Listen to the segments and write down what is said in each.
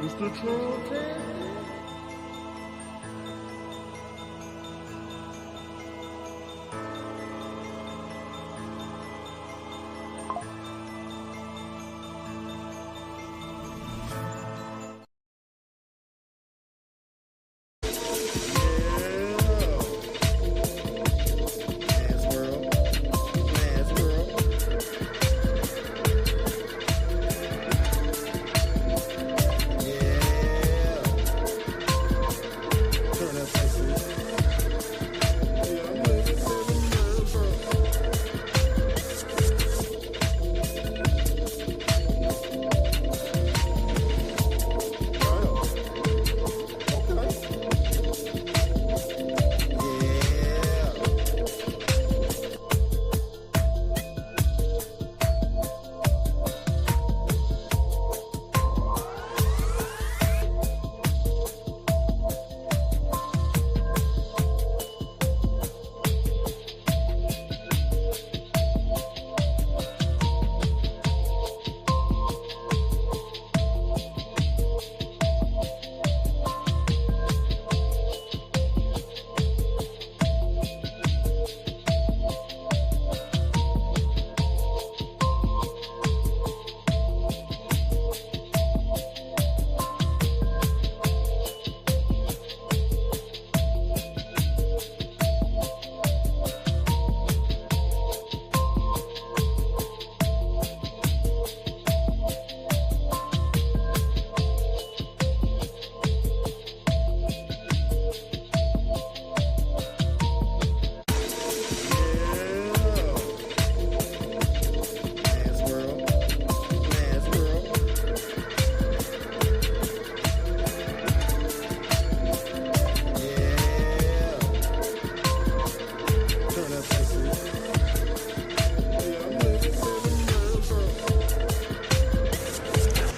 Mr. Trump.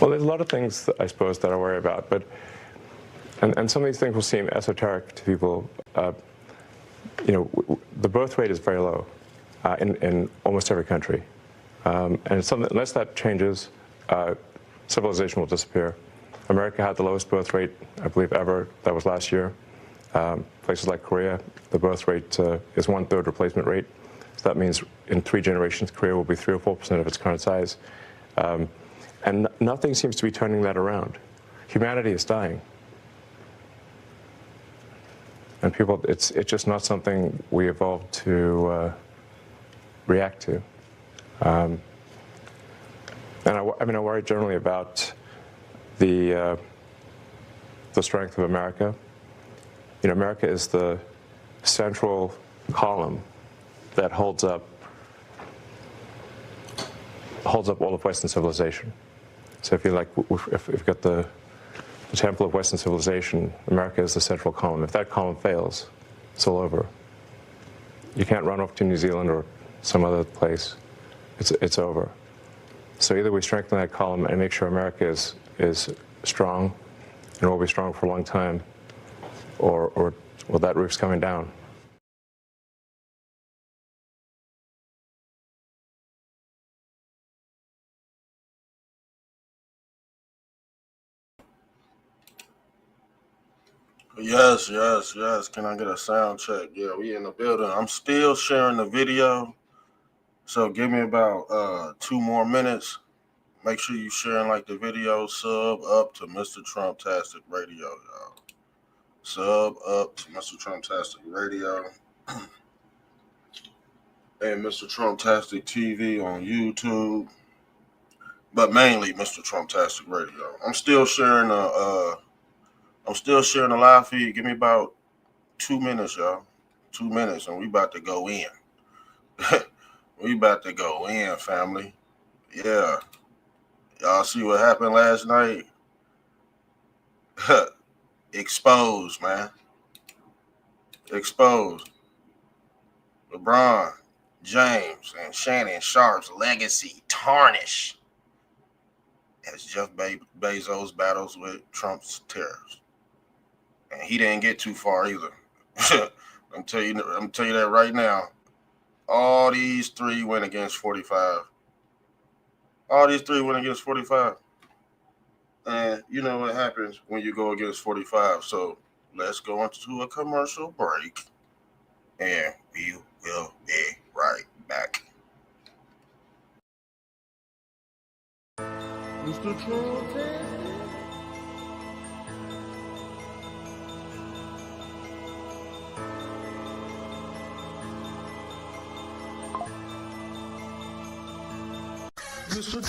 Well, there's a lot of things, that I suppose, that I worry about, but and some of these things will seem esoteric to people. The birth rate is very low in almost every country, and it's something, unless that changes, civilization will disappear. America had the lowest birth rate, I believe, ever. That was last year. Places like Korea, the birth rate is 1/3 replacement rate. So that means in 3 generations, Korea will be 3 or 4% of its current size. And nothing seems to be turning that around. Humanity is dying. And people, it's just not something we evolved to react to. And I worry generally about the strength of America. America is the central column that holds up all of Western civilization. So if you've got the temple of Western civilization, America is the central column. If that column fails, it's all over. You can't run off to New Zealand or some other place. It's over. So either we strengthen that column and make sure America is strong and will be strong for a long time, or that roof's coming down. Yes. Can I get a sound check? Yeah, we in the building. I'm still sharing the video, so give me about 2 more minutes. Make sure you sharing like the video. Sub up to Mr. Trumptastic Radio, y'all. Sub up to Mr. Trumptastic Radio and Mr. Trumptastic TV on YouTube, but mainly Mr. Trumptastic Radio. I'm still sharing the live feed. Give me about 2 minutes, y'all. 2 minutes, and we about to go in. We about to go in, family. Yeah. Y'all see what happened last night? Exposed, man. Exposed. LeBron James and Shannon Sharpe's legacy tarnished as Jeff Bezos battles with Trump's terrorists. And he didn't get too far either. I'm tell you that right now. All these 3 went against 45. All these 3 went against 45. And you know what happens when you go against 45. So let's go into a commercial break, and we will be right back. Mr. Trump. Mr.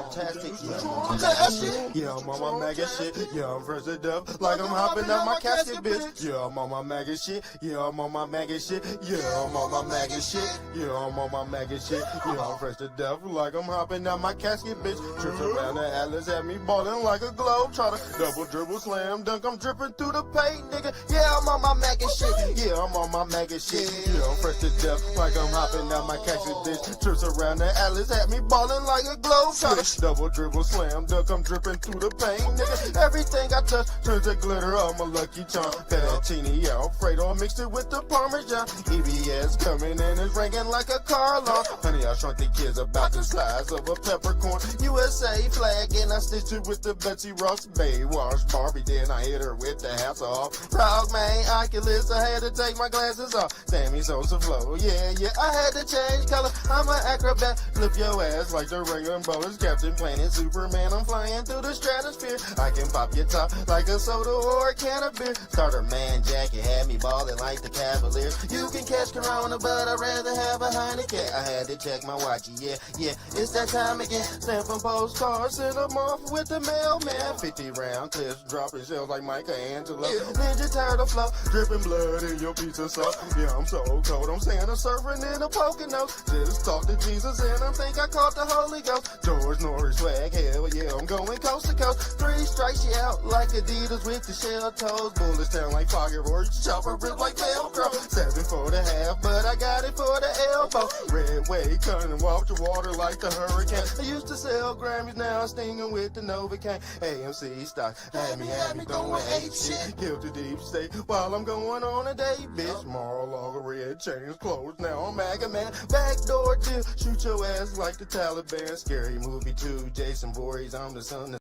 Fantastic. Yeah, I'm on my maggot shit. Yeah, I'm fresh to death. Like I'm hopping out my casket, bitch. Yeah, I'm on my maggot shit. Yeah, I'm on my maggot shit. Yeah, I'm on my maggot shit. Yeah, I'm on my maggot shit. Yeah, I'm fresh to death. Like I'm hopping out my casket, bitch. Trips around the Atlas, had me ballin' like a globe. Try to double dribble, slam dunk. I'm dripping through the paint, nigga. Yeah, I'm on my maggot shit. Yeah, I'm on my maggot shit. Yeah, I'm fresh to death. Like I'm hopping out my casket, bitch. Trips around the Atlas, had me ballin' like a globe. Try to double dribble, slam dunk. I'm dripping through the paint, nigga. Everything I touch turns to glitter. I'm a lucky charm. Fettuccine Alfredo mixed it with the Parmesan. EBS coming in and ringing like a car alarm. Honey, I shrunk the kids about the size of a peppercorn. USA flag and I stitched it with the Betsy Ross Baywatch Barbie. Then I hit her with the hats off. Proud man, Oculus, I had to take my glasses off. Sammy Sosa flow, yeah, I had to change color. I'm an acrobat, flip your ass like the Ringling Brothers. Captain Planet, Superman, I'm flying through the stratosphere. I can pop your top like a soda or a can of beer. Starter man jacket had me ballin' like the Cavaliers. You can catch Corona, but I'd rather have a Heineken. I had to check my watch, yeah, it's that time again. Stamping postcards, send them off with the mailman. 50 round clips, dropping shells like Michelangelo. Ninja Turtle flow, dripping blood in your pizza sauce. Yeah, I'm so cold, I'm Santa surfing in a Poconos. Just talk to Jesus and I think I caught the Holy Ghost. George Norris swag, hell yeah, I'm going coast to coast. 3 strikes you out like Adidas with the shell toes. Bullets sound like Fogerworth, chopper rip like Velcro. 7 for the half, but I got it for the elbow. Red wave coming, walk the water like the hurricane. I used to sell Grammys, now I'm stinging with the Novocaine. AMC stock, had me going ape shit. Guilty deep state while I'm going on a date, bitch. Mar-a-Lago, red chains closed, now I'm MAGA man. Backdoor deal, shoot your ass like the Taliban. Scary movie too, Jason Voorhees, I'm the son of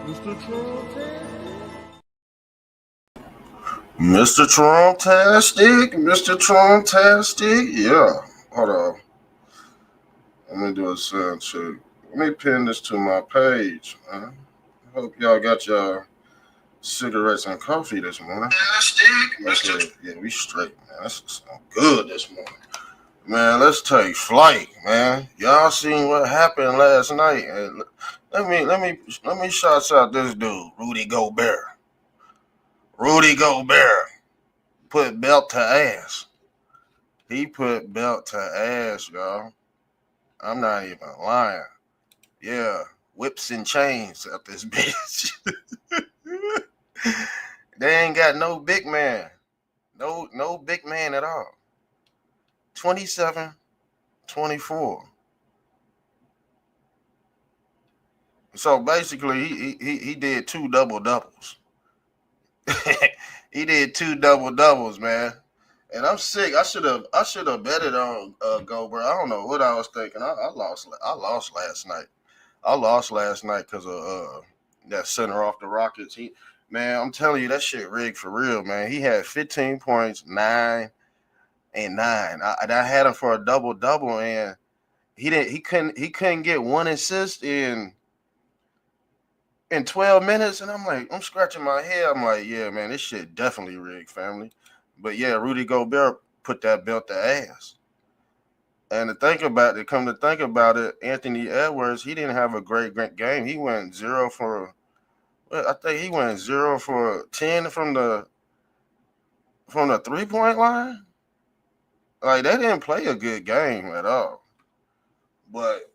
Mr. Trump. Mr. Trumptastic, Mr. Trumptastic, yeah. Hold on. Let me do a sound check. Let me pin this to my page, man. Hope y'all got your cigarettes and coffee this morning. Okay, yeah, we straight, man. That's sound good this morning. Man, let's take flight, man. Y'all seen what happened last night? Let me shout out this dude, Rudy Gobert. Rudy Gobert put belt to ass. He put belt to ass, y'all. I'm not even lying. Yeah, whips and chains at this bitch. They ain't got no big man. No big man at all. 27, 24. So basically, he did 2 double doubles. He did 2 double doubles, man. And I'm sick. I should have betted on Gobert. I don't know what I was thinking. I lost last night. I lost last night because of that center off the Rockets. Man, I'm telling you, that shit rigged for real, man. He had 15 points, 9 and 9. I had him for a double double, and he couldn't get 1 assist in 12 minutes. And I'm scratching my head. I'm like, yeah, man, this shit definitely rigged, family. But yeah, Rudy Gobert put that belt to ass. And to come to think about it, Anthony Edwards, he didn't have a great game. He went 0 for, I think he went 0 for 10 from the 3-point line. Like, they didn't play a good game at all. But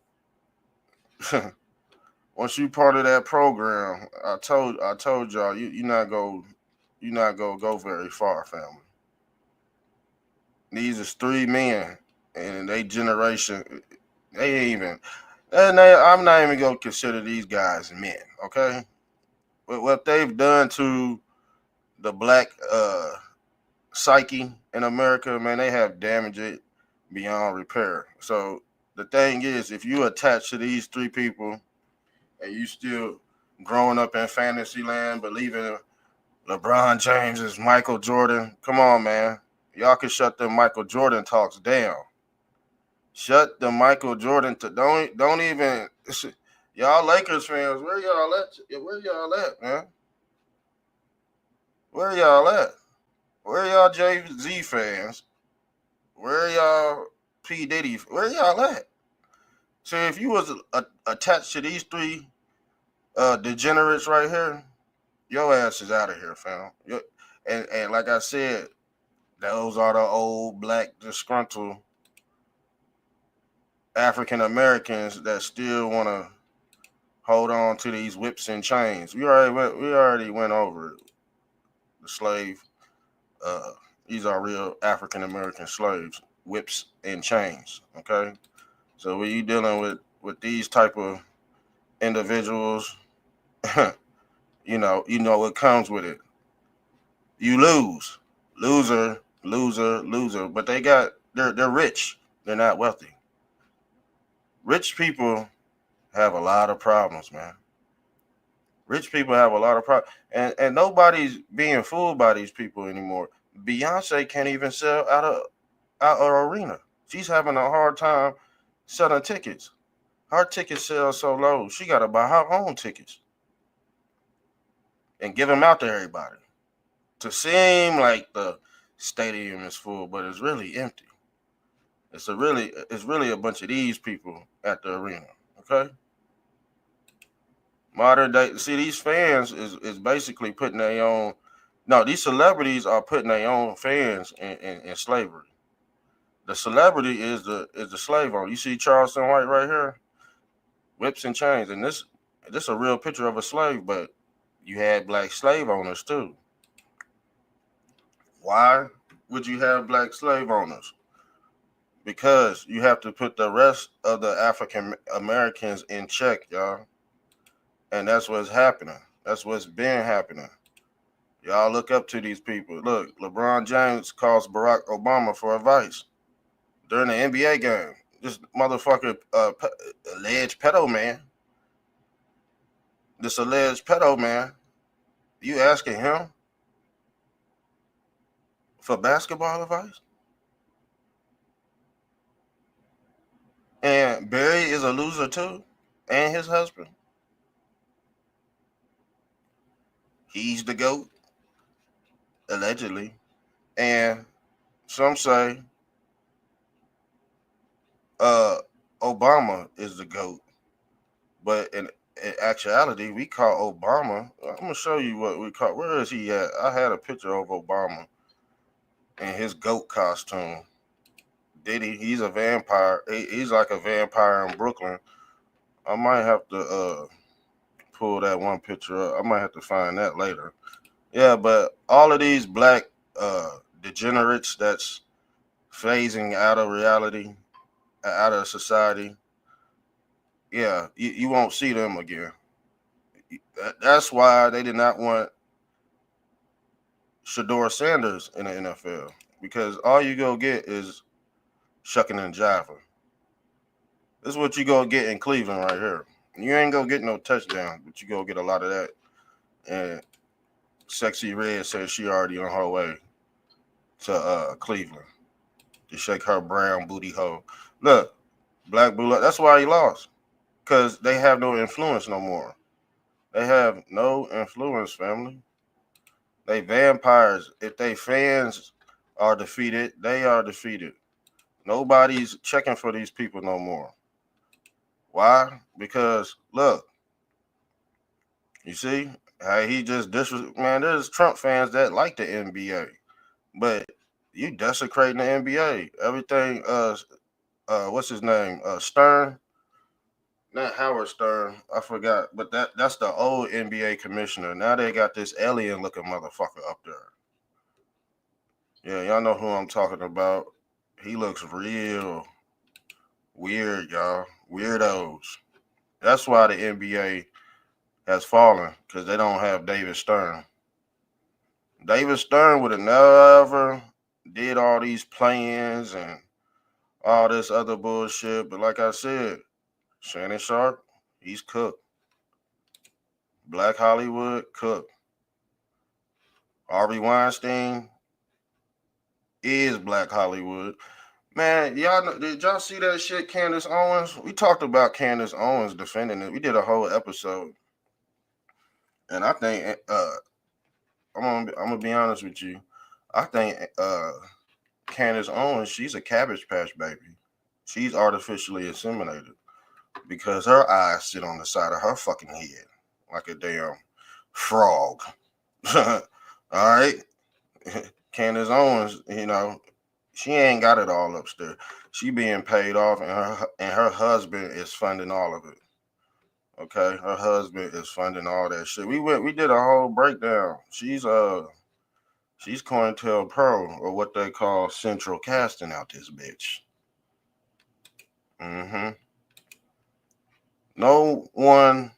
once you part of that program, I told y'all you're not gonna go very far, family. These is 3 men, and they generation. They ain't even. I'm not even gonna consider these guys men. Okay, but what they've done to the black psyche in America, man, they have damaged it beyond repair. So the thing is, if you attach to these 3 people, and you still growing up in fantasy land, believing LeBron James is Michael Jordan. Come on, man. Y'all can shut them Michael Jordan talks down. Shut the Michael Jordan to don't even y'all Lakers fans. Where y'all at? Where y'all at, man? Where y'all at? Where y'all Jay Z fans? Where y'all P Diddy? Where y'all at? So if you was attached to these three degenerates right here, your ass is out of here, fam. And like I said, those are the old black disgruntled African Americans that still want to hold on to these whips and chains. We already went over the slave. Uh, these are real African American slaves, whips and chains. Okay, so when you dealing with these type of individuals, you know what comes with it. You lose, loser. But they're rich. They're not wealthy. Rich people have a lot of problems, man. Rich people have a lot of problems, and nobody's being fooled by these people anymore. Beyonce can't even sell out of arena. She's having a hard time selling tickets. Her tickets sell so low, she got to buy her own tickets and give them out to everybody to seem like the stadium is full, but it's really empty. It's really a bunch of these people at the arena. Okay, modern day. See, these fans is basically putting their own. No, these celebrities are putting their own fans in slavery. The celebrity is the slave owner. You see Charleston White right here, whips and chains, and this a real picture of a slave, but you had black slave owners too. Why would you have black slave owners? Because you have to put the rest of the African Americans in check, y'all. And that's what's happening. That's what's been happening. Y'all look up to these people. Look, LeBron James calls Barack Obama for advice during the NBA game. This motherfucker, alleged pedo man. This alleged pedo man. You asking him for basketball advice? And Barry is a loser too, and his husband. He's the GOAT, allegedly. And some say uh, Obama is the GOAT. But in actuality, we call Obama. I'm gonna show you what we call. Where is he at? I had a picture of Obama in his goat costume. Did he? He's a vampire. He's like a vampire in Brooklyn. I might have to pull that one picture up. I might have to find that later. Yeah, but all of these black degenerates that's phasing out of reality, out of society. Yeah, you won't see them again. That's why they did not want Shador Sanders in the NFL, because all you go get is shucking and jiving. This is what you go get in Cleveland right here. You ain't gonna get no touchdown, but you go get a lot of that. And Sexy Red says she already on her way to Cleveland to shake her brown booty hole. Look, Black Blue. That's why he lost, because they have no influence no more. They have no influence, family. They vampires. If they fans are defeated, they are defeated. Nobody's checking for these people no more. Why? Because look, you see how he just man. There's Trump fans that like the NBA, but you desecrating the NBA. Everything. What's his name? Stern. Not Howard Stern. I forgot, but that's the old NBA commissioner. Now they got this alien looking motherfucker up there. Yeah, y'all know who I'm talking about. He looks real weird, y'all. Weirdos. That's why the NBA has fallen, because they don't have David Stern. David Stern would have never did all these plans and all this other bullshit. But like I said, Shannon Sharpe, he's cooked. Black Hollywood, Cook. Harvey Weinstein is Black Hollywood. Man, y'all did y'all see that shit, Candace Owens? We talked about Candace Owens defending it. We did a whole episode. And I think I'm gonna be honest with you. I think Candace Owens, she's a Cabbage Patch baby. She's artificially inseminated because her eyes sit on the side of her fucking head like a damn frog. All right, Candace Owens, she ain't got it all upstairs. She being paid off, and her husband is funding all of it. Okay, her husband is funding all that shit. We did a whole breakdown. She's COINTELPRO, or what they call central casting out this bitch. No one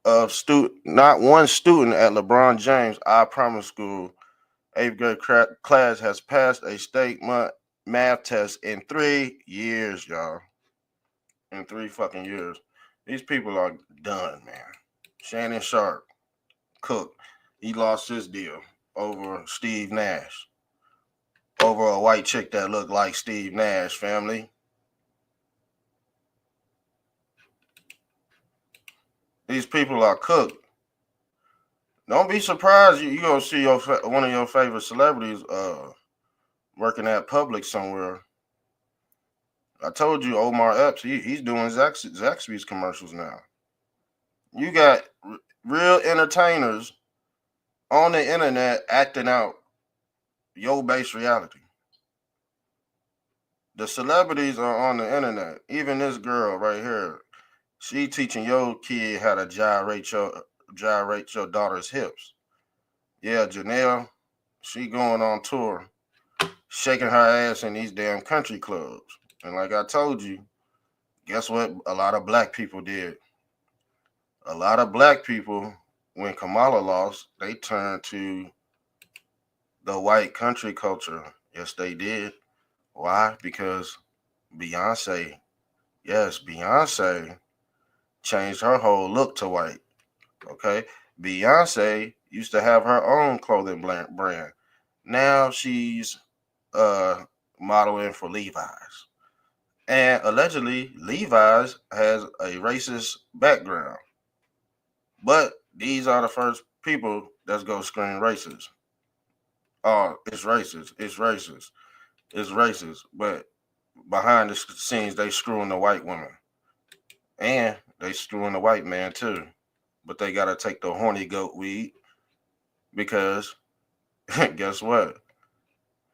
not one student at LeBron James I Promise School 8th grade class has passed a state math test in 3 years, y'all. In 3 fucking years. These people are done, man. Shannon Sharpe, Cook, he lost his deal over Steve Nash. Over a white chick that looked like Steve Nash, family. These people are cooked. Don't be surprised you gonna see one of your favorite celebrities working at Publix somewhere. I told you Omar Epps, he's doing Zaxby's commercials now. You got real entertainers on the internet acting out your base reality. The celebrities are on the internet. Even this girl right here, she teaching your kid how to gyrate your daughter's hips. Yeah, Janelle, she going on tour, shaking her ass in these damn country clubs. And like I told you, guess what a lot of black people did? A lot of black people, when Kamala lost, they turned to the white country culture. Yes, they did. Why? Because Beyonce changed her whole look to white. Okay? Beyonce used to have her own clothing brand. Now she's modeling for Levi's. And allegedly, Levi's has a racist background. But these are the first people that's going to scream racist. Oh, it's racist. It's racist. It's racist. But behind the scenes, they screwing the white woman. And they screwing the white man too. But they got to take the horny goat weed because guess what?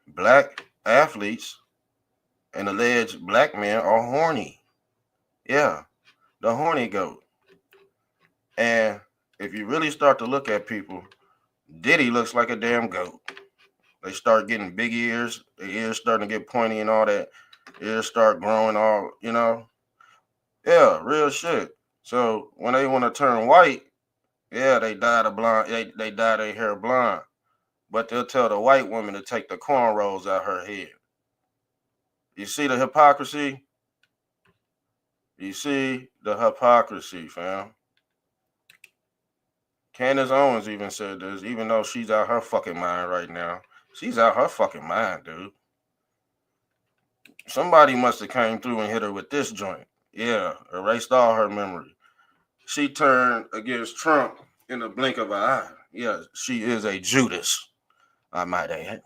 Black athletes and alleged black men are horny. Yeah, the horny goat. And if you really start to look at people, Diddy looks like a damn goat. They start getting big ears. The ears starting to get pointy and all that. Ears start growing all, Yeah, real shit. So when they want to turn white, yeah, they dye the blonde. They dye their hair blonde. But they'll tell the white woman to take the cornrows out her head. You see the hypocrisy? You see the hypocrisy, fam. Candace Owens even said this, even though she's out her fucking mind right now. She's out her fucking mind, dude. Somebody must have came through and hit her with this joint. Yeah, erased all her memory. She turned against Trump in the blink of an eye. Yeah, she is a Judas, I might add.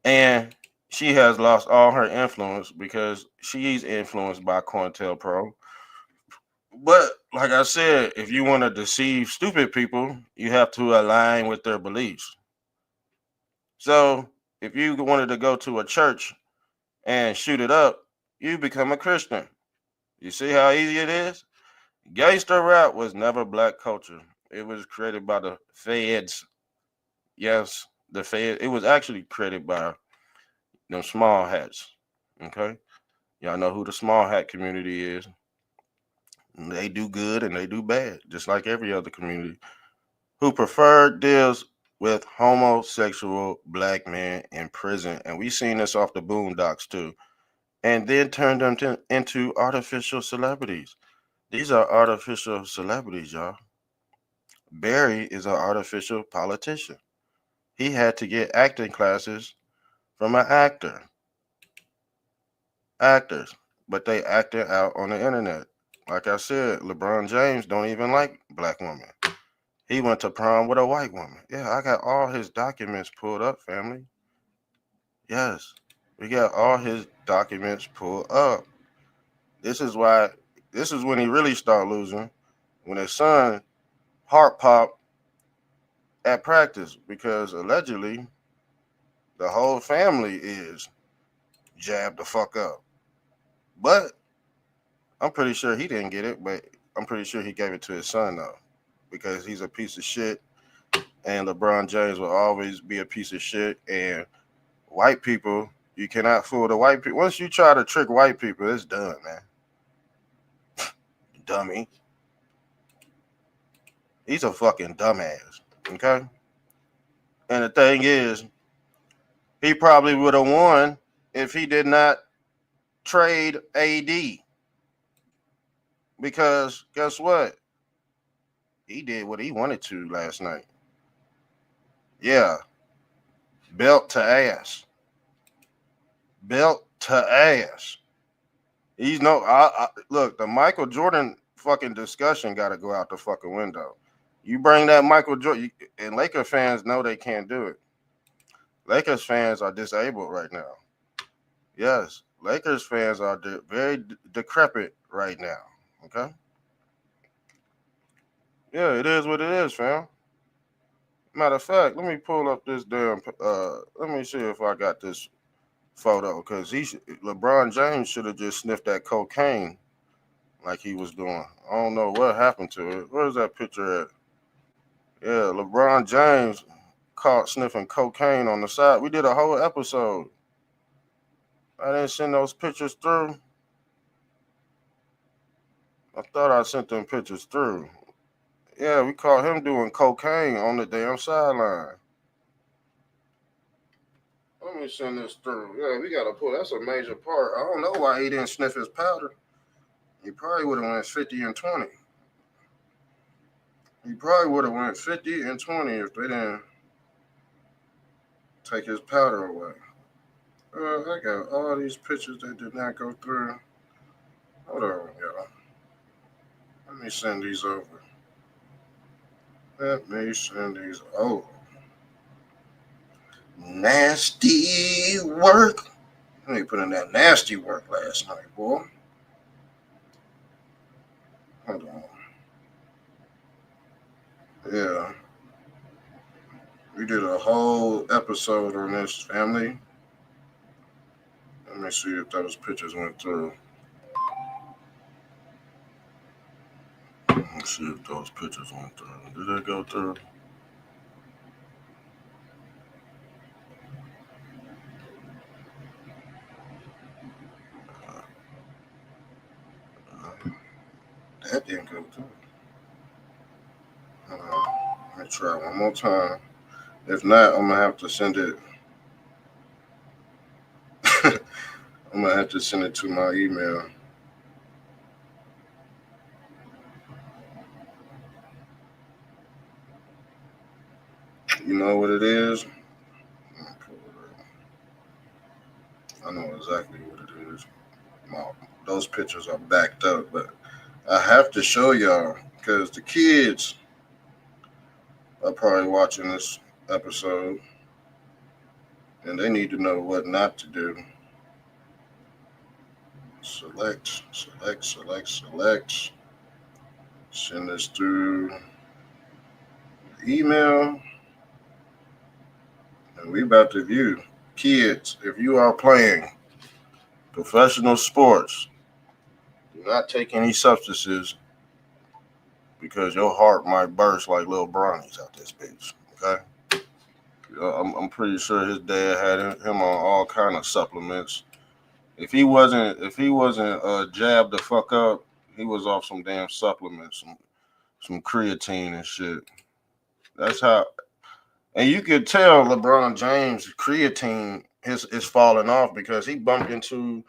And she has lost all her influence because she's influenced by COINTELPRO. But like I said, if you want to deceive stupid people, you have to align with their beliefs. So if you wanted to go to a church and shoot it up, you become a Christian. You see how easy it is? Gangster rap was never black culture. It was created by the feds. Yes, the feds. It was actually created by them small hats. Okay? Y'all know who the small hat community is. They do good and they do bad, just like every other community. Who preferred deals with homosexual black men in prison. And we seen this off the Boondocks too. And then turned them into artificial celebrities. These are artificial celebrities, y'all. Barry is an artificial politician. He had to get acting classes from an actors, but they acted out on the internet. Like I said, LeBron James don't even like black women. He went to prom with a white woman. Yeah, I got all his documents pulled up, family. Yes, we got all his documents pulled up. This is why. This is when he really started losing. When his son heart popped at practice because allegedly the whole family is jabbed the fuck up. But I'm pretty sure he didn't get it. But I'm pretty sure he gave it to his son though, because he's a piece of shit, and LeBron James will always be a piece of shit. And white people, you cannot fool the white people. Once you try to trick white people, it's done, man. Dummy. He's a fucking dumbass. Okay? And the thing is, he probably would have won if he did not trade AD. Because guess what? He did what he wanted to last night. Yeah. Belt to ass. Belt to ass. He's no look, the Michael Jordan fucking discussion got to go out the fucking window. You bring that Michael Jordan, and Laker fans know they can't do it. Lakers fans are disabled right now. Yes, Lakers fans are very decrepit right now. Okay. Yeah, it is what it is, fam. Matter of fact, let me pull up this damn. Let me see if I got this photo, because LeBron James should have just sniffed that cocaine like he was doing. I don't know what happened to it. Where's that picture at? Yeah, LeBron James caught sniffing cocaine on the side. We did a whole episode. I didn't send those pictures through. I thought I sent them pictures through. Yeah, we caught him doing cocaine on the damn sideline. Let me send this through. Yeah, we gotta pull. That's a major part. I don't know why he didn't sniff his powder. He probably would have went 50 and 20. He probably would have went 50 and 20 if they didn't take his powder away. I got all these pictures that did not go through. Hold on, y'all. Let me send these over. Let me send these over. Nasty work. Let me put in that nasty work last night, boy. Hold on. Yeah. We did a whole episode on this, family. Let me see if those pictures went through. Let's see if those pictures went through. Did they go through? That didn't go through. Let me try one more time. If not, I'm gonna have to send it. I'm gonna have to send it to my email. You know what it is? I know exactly what it is. Those pictures are backed up, but I have to show y'all because the kids are probably watching this episode and they need to know what not to do. Select. Send this through email. And we about to view. Kids, if you are playing professional sports, do not take any substances because your heart might burst like little brownies out this bitch. Okay? I'm pretty sure his dad had him on all kind of supplements. If he wasn't jabbed the fuck up, he was off some damn supplements, some creatine and shit. That's how. And you could tell LeBron James creatine is falling off because he bumped into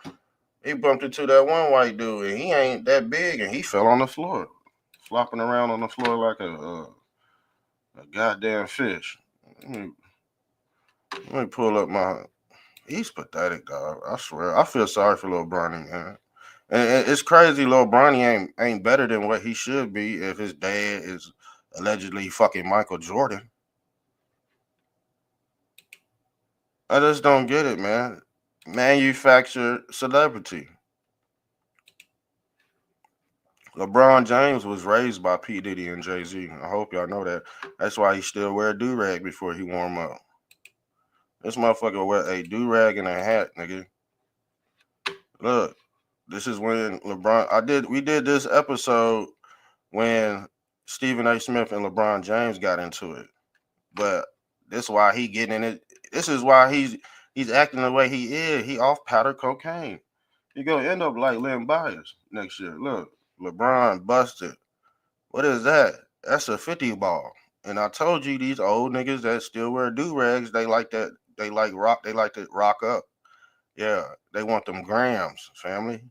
that one white dude and he ain't that big and he fell on the floor, flopping around on the floor like a A goddamn fish. Let me pull up my. He's pathetic, dog. I swear. I feel sorry for little Bronny, man. And it's crazy, little Bronny ain't better than what he should be if his dad is allegedly fucking Michael Jordan. I just don't get it, man. Manufactured celebrity. LeBron James was raised by P. Diddy and Jay-Z. I hope y'all know that. That's why he still wear a do-rag before he warm up. This motherfucker wear a do-rag and a hat, nigga. Look, this is when we did this episode when Stephen A. Smith and LeBron James got into it. But this is why he getting in it. This is why he's acting the way he is. He off powder cocaine. He gonna end up like Lynn Byers next year. Look, LeBron busted. What is that? That's a 50 ball. And I told you these old niggas that still wear do-rags, they like that. They like rock. They like to rock up. Yeah, they want them grams, family.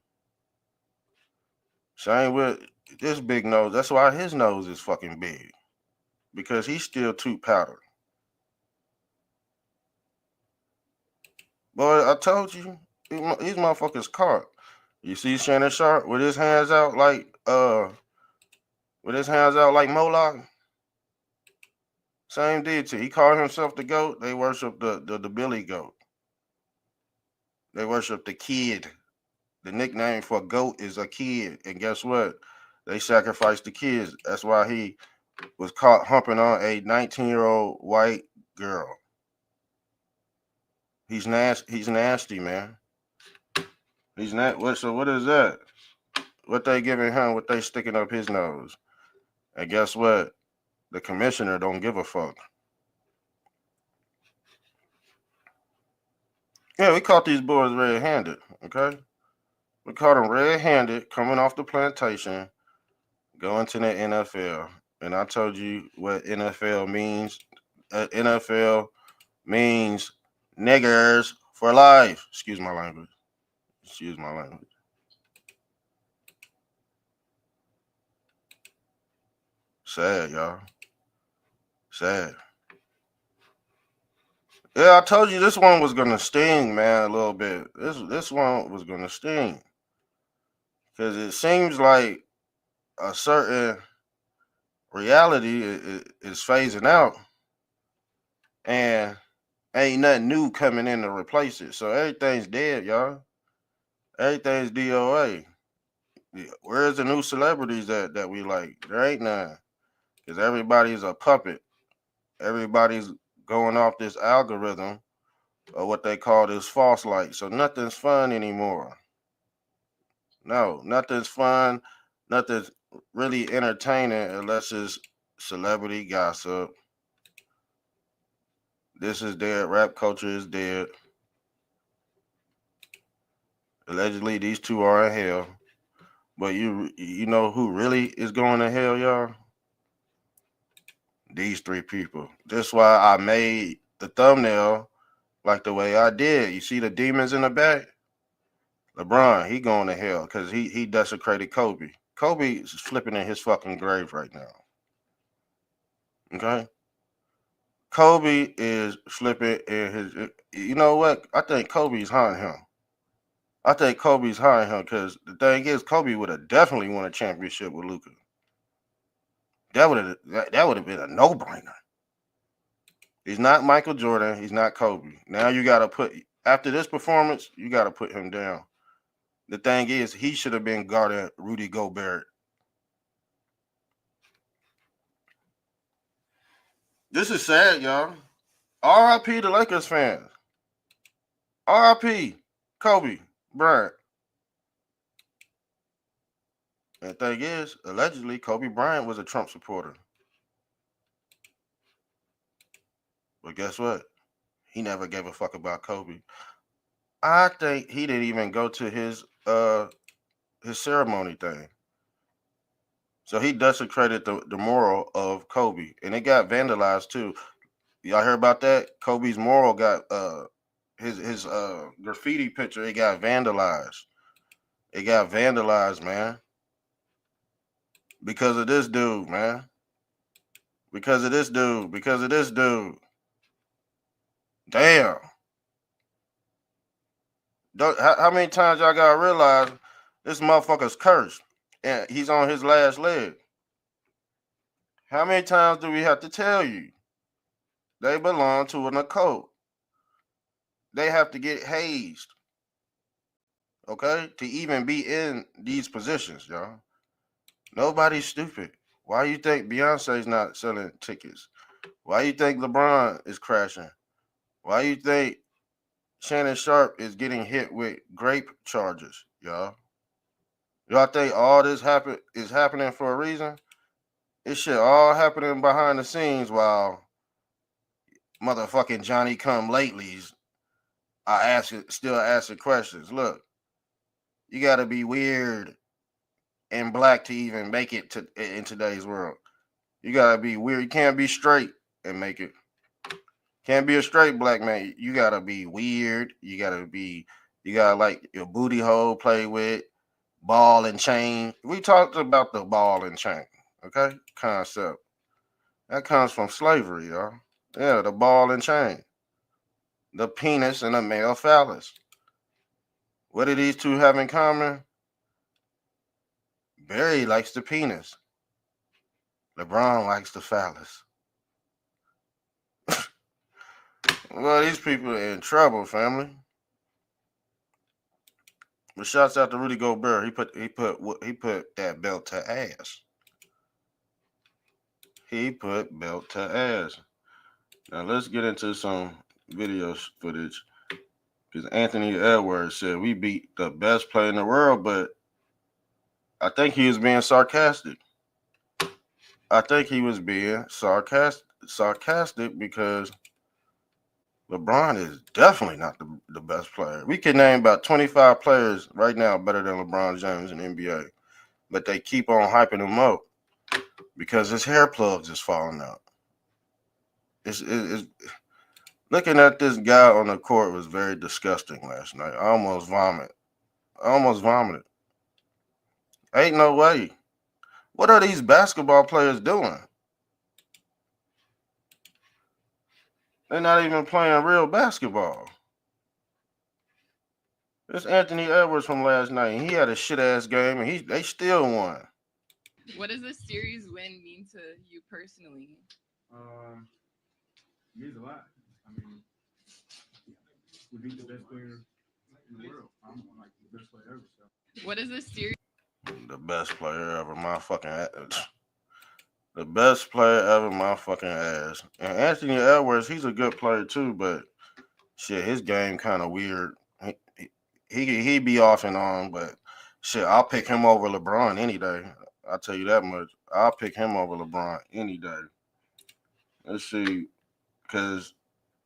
Same with this big nose. That's why his nose is fucking big. Because he's still too powder. Boy, I told you, these motherfuckers caught. You see Shannon Sharpe with his hands out like Moloch. Same deity. He called himself the goat. They worship the Billy goat. They worship the kid. The nickname for goat is a kid. And guess what? They sacrificed the kids. That's why he was caught humping on a 19-year-old white girl. He's nasty, man. He's not. So what is that? What they giving him? What they sticking up his nose? And guess what? The commissioner don't give a fuck. Yeah, we caught these boys red-handed. Okay, we caught them red-handed coming off the plantation, going to the NFL. And I told you what NFL means. NFL means niggers for life. Excuse my language. Excuse my language. Sad, y'all. Sad. Yeah, I told you this one was gonna sting, man, a little bit. This one was gonna sting. Because it seems like a certain reality is phasing out and ain't nothing new coming in to replace it. So everything's dead, y'all. Everything's DOA. Where's the new celebrities that we like? There ain't none. Because everybody's a puppet. Everybody's going off this algorithm or what they call this false light. So nothing's fun anymore. No, nothing's fun. Nothing's really entertaining unless it's celebrity gossip. This is dead. Rap culture is dead. Allegedly, these two are in hell. But you know who really is going to hell, y'all? These three people. That's why I made the thumbnail like the way I did. You see the demons in the back? LeBron, he going to hell because he desecrated Kobe. Kobe is flipping in his fucking grave right now. Okay? Kobe is flipping in his. You know what? I think Kobe's haunting him. I think Kobe's hiring him because the thing is, Kobe would have definitely won a championship with Luka. That would have been a no-brainer. He's not Michael Jordan. He's not Kobe. Now you got to put after this performance, you got to put him down. The thing is, he should have been guarding Rudy Gobert. This is sad, y'all. R.I.P. the Lakers fans. R.I.P. Kobe Bryant. And the thing is, allegedly, Kobe Bryant was a Trump supporter. But guess what? He never gave a fuck about Kobe. I think he didn't even go to his ceremony thing. So he desecrated the moral of Kobe. And it got vandalized too. Y'all hear about that? Kobe's moral got his graffiti picture, it got vandalized. It got vandalized, man. Because of this dude, man. Because of this dude. Because of this dude. Damn. How many times y'all gotta realize this motherfucker's cursed and he's on his last leg? How many times do we have to tell you? They belong to an occult. They have to get hazed, okay, to even be in these positions, y'all. Nobody's stupid. Why you think Beyonce's not selling tickets? Why you think LeBron is crashing? Why you think Shannon Sharpe is getting hit with grape charges, y'all? Y'all think all this is happening for a reason? This shit all happening behind the scenes while motherfucking Johnny come latelys still asking questions. Look, you gotta be weird and black to even make it to in today's world. You gotta be weird. You can't be straight and make it. Can't be a straight black man. You gotta be weird. You gotta like your booty hole play with, ball and chain. We talked about the ball and chain, okay? Concept. That comes from slavery, y'all. Yeah, the ball and chain. The penis and the male phallus. What do these two have in common? Barry likes the penis. LeBron likes the phallus. Well, these people are in trouble, family. But shouts out to Rudy Gobert. He put that belt to ass. He put belt to ass. Now let's get into some video footage. Because Anthony Edwards said we beat the best player in the world, but I think he was being sarcastic. I think he was being sarcastic because LeBron is definitely not the best player. We can name about 25 players right now better than LeBron James in the NBA, but they keep on hyping him up because his hair plugs is falling out. It's looking at this guy on the court was very disgusting last night. I almost vomited. Ain't no way. What are these basketball players doing? They're not even playing real basketball. This Anthony Edwards from last night. He had a shit ass game, and they still won. What does this series win mean to you personally? It means a lot. I mean, we beat the best player in the world. I'm like the best player ever. So. What is this series? The best player ever, my fucking ass. The best player ever, my fucking ass. And Anthony Edwards, he's a good player too, but shit, his game kind of weird. He be off and on, but shit, I'll pick him over LeBron any day. I'll tell you that much. I'll pick him over LeBron any day. Let's see, because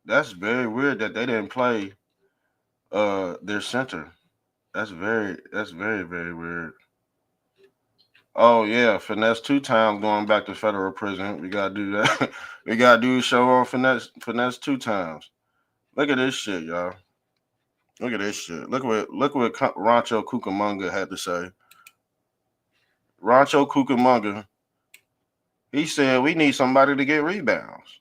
that's very weird that they didn't play their center. That's very, very weird. Oh yeah, finesse 2 times going back to federal prison. We gotta do that. We gotta do a show on finesse 2 times. Look at this shit, y'all. Look at this shit. Look what Rancho Cucamonga had to say. Rancho Cucamonga, he said we need somebody to get rebounds.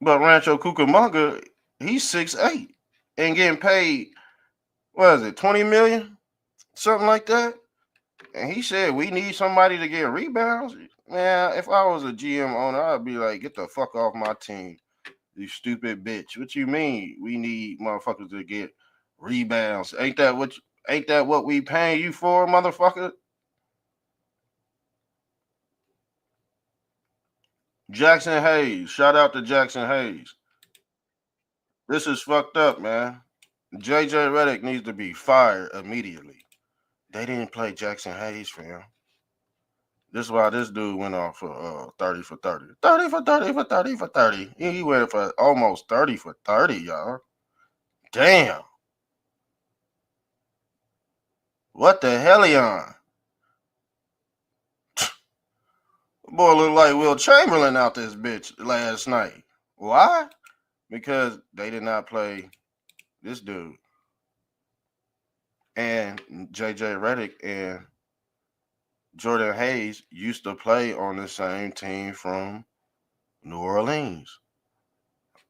But Rancho Cucamonga, he's 6'8" and getting paid, what is it, 20 million? Something like that. And he said we need somebody to get rebounds. Man, if I was a GM owner, I'd be like, get the fuck off my team, you stupid bitch. What you mean we need motherfuckers to get rebounds? Ain't that what we paying you for, motherfucker? Jackson Hayes. Shout out to Jackson Hayes. This is fucked up, man. JJ Redick needs to be fired immediately. They didn't play Jackson Hayes, fam. This is why this dude went off for 30 for 30. 30 for 30 for 30 for 30. He went for almost 30 for 30, y'all. Damn. What the hell, on? Boy looked like Will Chamberlain out this bitch last night. Why? Because they did not play this dude. And JJ Redick and Jordan Hayes used to play on the same team from New Orleans.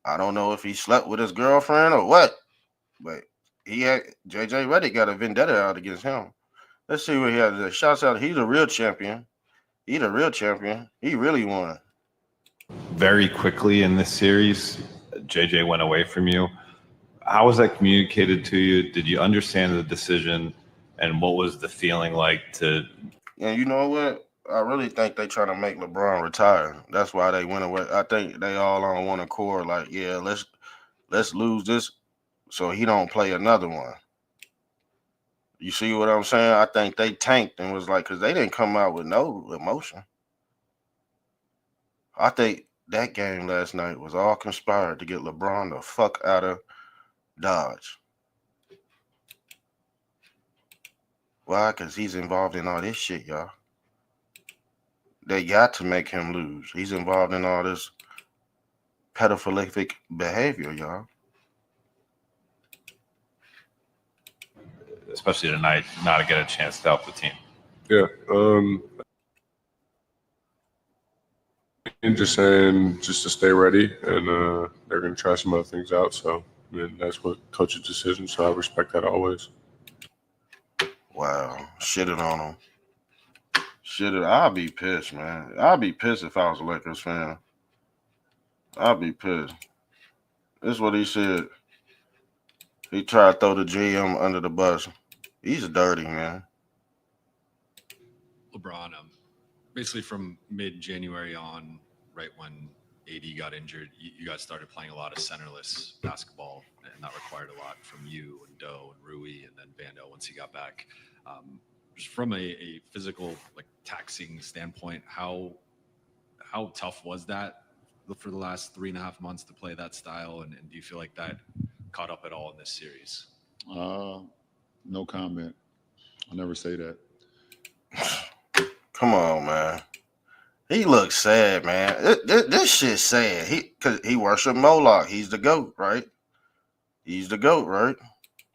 I don't know if he slept with his girlfriend or what, but he had JJ Redick got a vendetta out against him. Let's see what he has. Shouts out, he's a real champion. He's a real champion. He really won. Very quickly in this series, JJ went away from you. How was that communicated to you? Did you understand the decision, and what was the feeling like to? And you know what? I really think they trying to make LeBron retire. That's why they went away. I think they all on one accord. Like, yeah, let's lose this so he don't play another one. You see what I'm saying? I think they tanked and was like, because they didn't come out with no emotion. I think that game last night was all conspired to get LeBron the fuck out of Dodge. Why? Because he's involved in all this shit, y'all. They got to make him lose. He's involved in all this pedophilic behavior, y'all. Especially tonight, not to get a chance to help the team. Yeah. And just saying just to stay ready, and they're going to try some other things out. So, I mean, that's what coach's decision. So I respect that always. Wow. Shitted on him. Shitted. I'll be pissed, man. I'll be pissed if I was a Lakers fan. I'll be pissed. This is what he said. He tried to throw the GM under the bus. He's dirty, man. LeBron, basically from mid-January on, right when AD got injured, you guys started playing a lot of centerless basketball, and that required a lot from you and Doe and Rui, and then Vando once he got back. Just from a physical, like, taxing standpoint, how tough was that for the last 3.5 months to play that style, and do you feel like that caught up at all in this series? No comment. I'll never say that. Come on, man. He looks sad, man. This shit's sad. Cause he worship Moloch. He's the GOAT, right? He's the GOAT, right?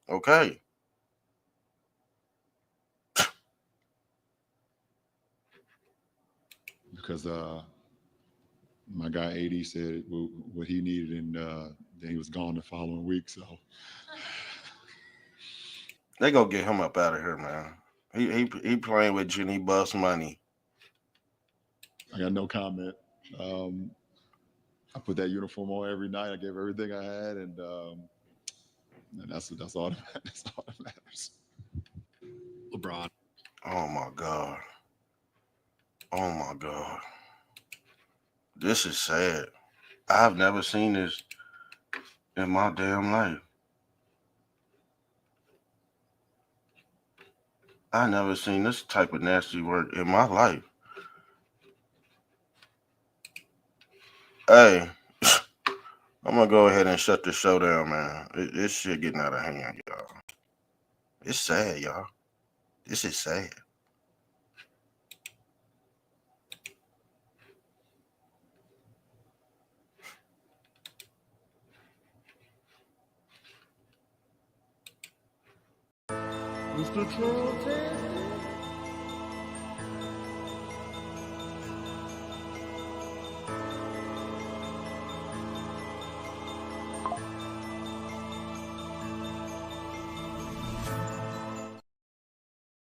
Okay. Because my guy AD said what he needed, and then he was gone the following week. So They gonna get him up out of here, man. He playing with Jenny Bus money. I got no comment. I put that uniform on every night. I gave everything I had, and that's all that matters. LeBron. Oh my God. Oh my God. This is sad. I've never seen this in my damn life. I never seen this type of nasty work in my life. Hey, I'm gonna go ahead and shut the show down, man. This shit getting out of hand, y'all. It's sad, y'all. This is sad. Mr. Trump.